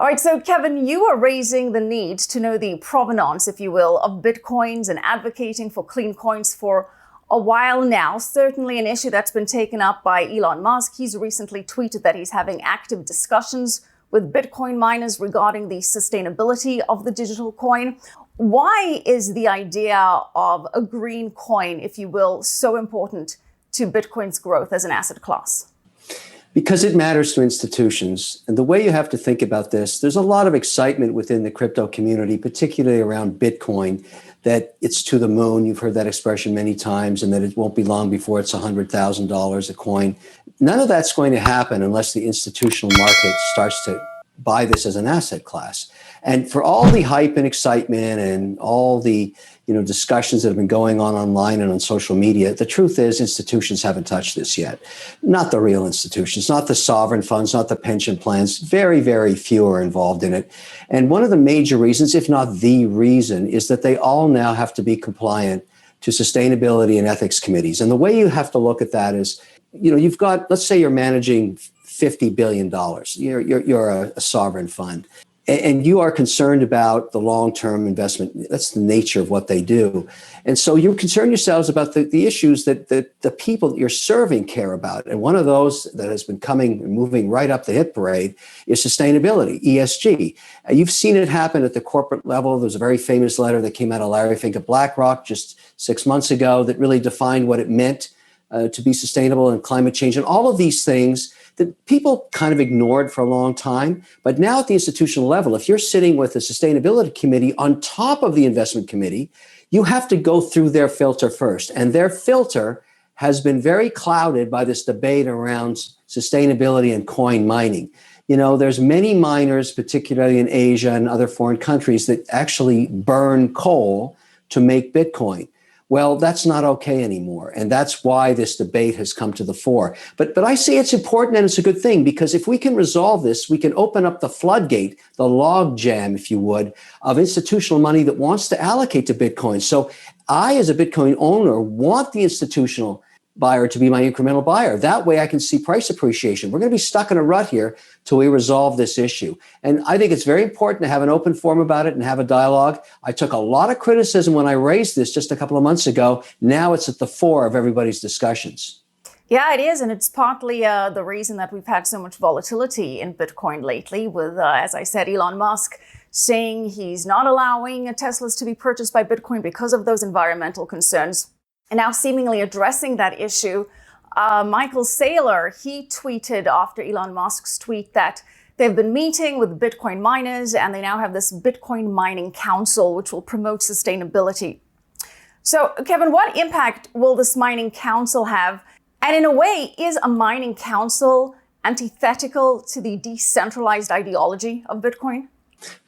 All right, so Kevin, you are raising the need to know the provenance, if you will, of Bitcoins and advocating for clean coins for a while now. Certainly an issue that's been taken up by Elon Musk. He's recently tweeted that he's having active discussions with Bitcoin miners regarding the sustainability of the digital coin. Why is the idea of a green coin, if you will, so important to Bitcoin's growth as an asset class? Because it matters to institutions. And the way you have to think about this, there's a lot of excitement within the crypto community, particularly around Bitcoin, that it's to the moon. You've heard that expression many times, and that it won't be long before it's $100,000 a coin. None of that's going to happen unless the institutional market starts to buy this as an asset class. And for all the hype and excitement and all the discussions that have been going on online and on social media, the truth is institutions haven't touched this yet. Not the real institutions, not the sovereign funds, not the pension plans. Very, very few are involved in it. And one of the major reasons, if not the reason, is that they all now have to be compliant to sustainability and ethics committees. And the way you have to look at that is, you've got, let's say you're managing $50 billion. You're a sovereign fund. And you are concerned about the long-term investment. That's the nature of what they do. And so you concern yourselves about the issues that the people that you're serving care about. And one of those that has been coming and moving right up the hit parade is sustainability, ESG. You've seen it happen at the corporate level. There's a very famous letter that came out of Larry Fink at BlackRock just 6 months ago that really defined what it meant to be sustainable and climate change and all of these things that people kind of ignored for a long time. But now at the institutional level, if you're sitting with a sustainability committee on top of the investment committee, you have to go through their filter first. And their filter has been very clouded by this debate around sustainability and coin mining. There's many miners, particularly in Asia and other foreign countries, that actually burn coal to make Bitcoin. Well, that's not okay anymore. And that's why this debate has come to the fore. But I say it's important and it's a good thing, because if we can resolve this, we can open up the floodgate, the log jam, if you would, of institutional money that wants to allocate to Bitcoin. So I, as a Bitcoin owner, want the institutional buyer to be my incremental buyer. That way I can see price appreciation. We're going to be stuck in a rut here till we resolve this issue. And I think it's very important to have an open forum about it and have a dialogue. I took a lot of criticism when I raised this just a couple of months ago. Now it's at the fore of everybody's discussions. Yeah, it is. And it's partly the reason that we've had so much volatility in Bitcoin lately with, as I said, Elon Musk saying he's not allowing Teslas to be purchased by Bitcoin because of those environmental concerns. And now seemingly addressing that issue, Michael Saylor, he tweeted after Elon Musk's tweet that they've been meeting with Bitcoin miners and they now have this Bitcoin mining council, which will promote sustainability. So, Kevin, what impact will this mining council have? And in a way, is a mining council antithetical to the decentralized ideology of Bitcoin?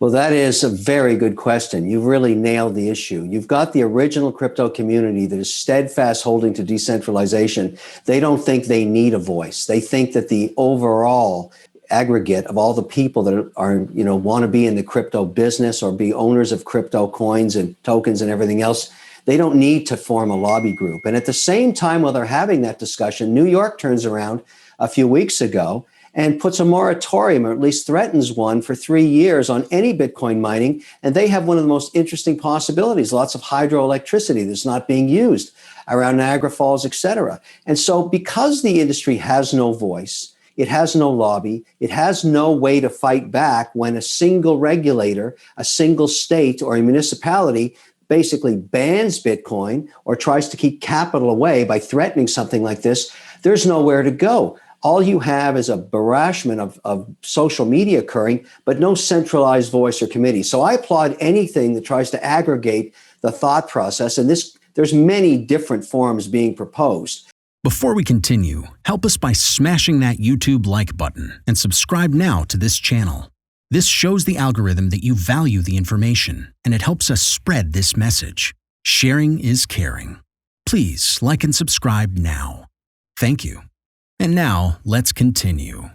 Well, that is a very good question. You've really nailed the issue. You've got the original crypto community that is steadfast holding to decentralization. They don't think they need a voice. They think that the overall aggregate of all the people that are want to be in the crypto business or be owners of crypto coins and tokens and everything else, they don't need to form a lobby group. And at the same time, while they're having that discussion, New York turns around a few weeks ago and puts a moratorium, or at least threatens one, for 3 years on any Bitcoin mining. And they have one of the most interesting possibilities, lots of hydroelectricity that's not being used around Niagara Falls, et cetera. And so because the industry has no voice, it has no lobby, it has no way to fight back when a single regulator, a single state or a municipality basically bans Bitcoin or tries to keep capital away by threatening something like this, there's nowhere to go. All you have is a barragement of social media occurring, but no centralized voice or committee. So I applaud anything that tries to aggregate the thought process. And there's many different forms being proposed. Before we continue, help us by smashing that YouTube like button and subscribe now to this channel. This shows the algorithm that you value the information, and it helps us spread this message. Sharing is caring. Please like and subscribe now. Thank you. And now, let's continue.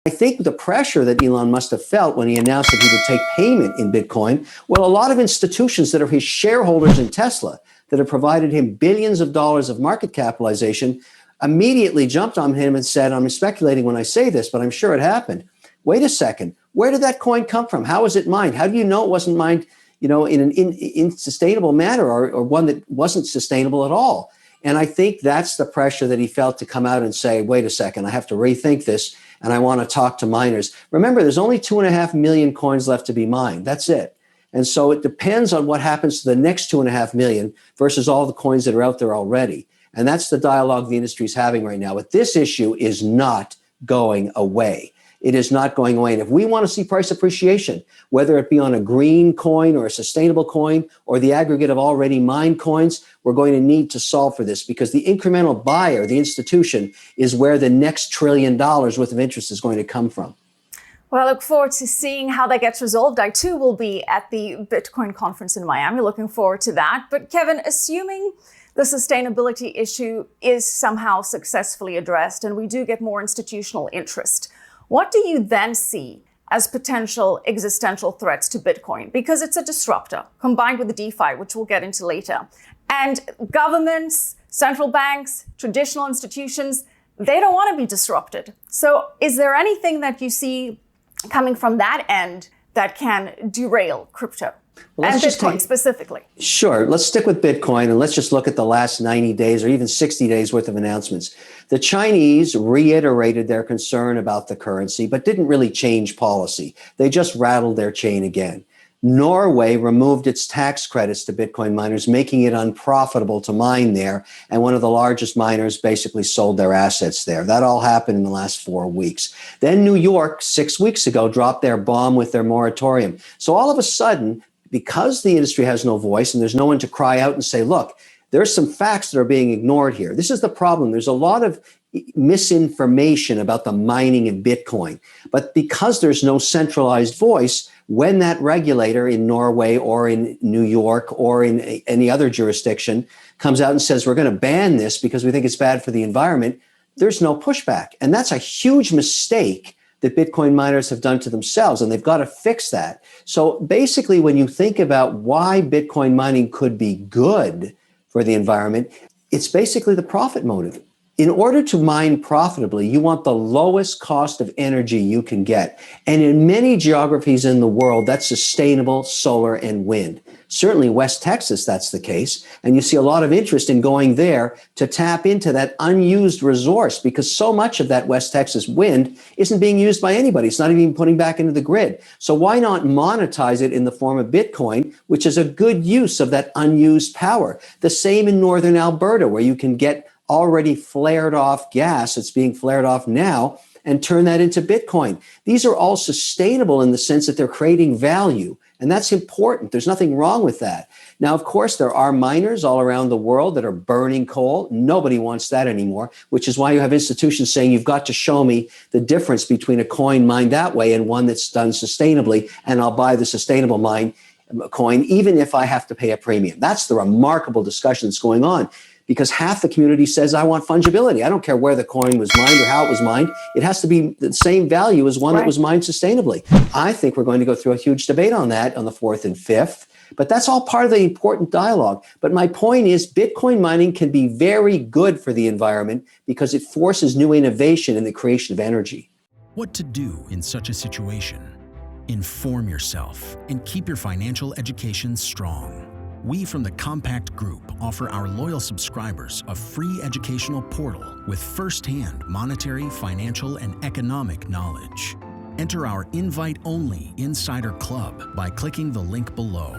I think the pressure that Elon must have felt when he announced that he would take payment in Bitcoin, well, a lot of institutions that are his shareholders in Tesla that have provided him billions of dollars of market capitalization immediately jumped on him and said, I'm speculating when I say this, but I'm sure it happened. wait a second, where did that coin come from? How was it mined? How do you know it wasn't mined, in an insustainable manner or one that wasn't sustainable at all? And I think that's the pressure that he felt to come out and say, wait a second, I have to rethink this and I want to talk to miners. Remember, there's only 2.5 million coins left to be mined. That's it. And so it depends on what happens to the next 2.5 million versus all the coins that are out there already. And that's the dialogue the industry is having right now. But this issue is not going away. It is not going away. And if we want to see price appreciation, whether it be on a green coin or a sustainable coin or the aggregate of already mined coins, we're going to need to solve for this, because the incremental buyer, the institution, is where the next $1 trillion worth of interest is going to come from. Well, I look forward to seeing how that gets resolved. I too will be at the Bitcoin conference in Miami. Looking forward to that. But Kevin, assuming the sustainability issue is somehow successfully addressed and we do get more institutional interest, what do you then see as potential existential threats to Bitcoin? Because it's a disruptor combined with the DeFi, which we'll get into later. And governments, central banks, traditional institutions, they don't want to be disrupted. So is there anything that you see coming from that end that can derail crypto? Well, and Bitcoin specifically. Sure. Let's stick with Bitcoin and let's just look at the last 90 days or even 60 days worth of announcements. The Chinese reiterated their concern about the currency, but didn't really change policy. They just rattled their chain again. Norway removed its tax credits to Bitcoin miners, making it unprofitable to mine there. And one of the largest miners basically sold their assets there. That all happened in the last 4 weeks. Then New York, 6 weeks ago, dropped their bomb with their moratorium. So all of a sudden, because the industry has no voice and there's no one to cry out and say, look, there's some facts that are being ignored here. This is the problem. There's a lot of misinformation about the mining of Bitcoin. But because there's no centralized voice, when that regulator in Norway or in New York or in any other jurisdiction comes out and says, we're going to ban this because we think it's bad for the environment, there's no pushback. And that's a huge mistake that Bitcoin miners have done to themselves, and they've got to fix that. So basically, when you think about why Bitcoin mining could be good for the environment, it's basically the profit motive. In order to mine profitably, you want the lowest cost of energy you can get. And in many geographies in the world, that's sustainable solar and wind. Certainly West Texas, that's the case. And you see a lot of interest in going there to tap into that unused resource, because so much of that West Texas wind isn't being used by anybody. It's not even putting back into the grid. So why not monetize it in the form of Bitcoin, which is a good use of that unused power? The same in northern Alberta, where you can get already flared off gas that's being flared off now and turn that into Bitcoin. These are all sustainable in the sense that they're creating value. And that's important. There's nothing wrong with that. Now, of course, there are miners all around the world that are burning coal. Nobody wants that anymore, which is why you have institutions saying you've got to show me the difference between a coin mined that way and one that's done sustainably, and I'll buy the sustainable coin, even if I have to pay a premium. That's the remarkable discussion that's going on, because half the community says, I want fungibility. I don't care where the coin was mined or how it was mined. It has to be the same value as one that was mined sustainably. I think we're going to go through a huge debate on that on the 4th and 5th, but that's all part of the important dialogue. But my point is, Bitcoin mining can be very good for the environment because it forces new innovation in the creation of energy. What to do in such a situation? Inform yourself and keep your financial education strong. We from the Compact Group offer our loyal subscribers a free educational portal with first-hand monetary, financial, and economic knowledge. Enter our invite-only Insider Club by clicking the link below.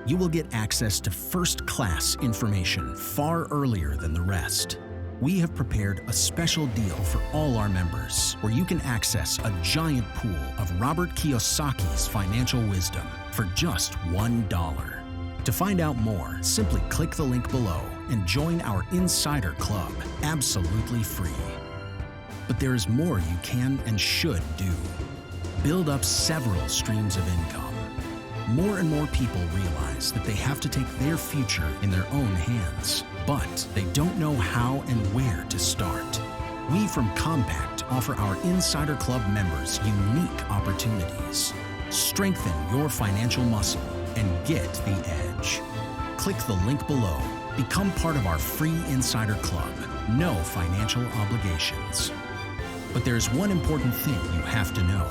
You will get access to first-class information far earlier than the rest. We have prepared a special deal for all our members, where you can access a giant pool of Robert Kiyosaki's financial wisdom for just $1. To find out more, simply click the link below and join our Insider Club, absolutely free. But there is more you can and should do. Build up several streams of income. More and more people realize that they have to take their future in their own hands, but they don't know how and where to start. We from Compact offer our Insider Club members unique opportunities. Strengthen your financial muscle and get the edge. Click the link below. Become part of our free Insider Club. No financial obligations. But there's one important thing you have to know.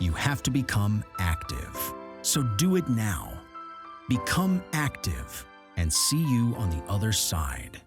you have to become active. So do it now. Become active and see you on the other side.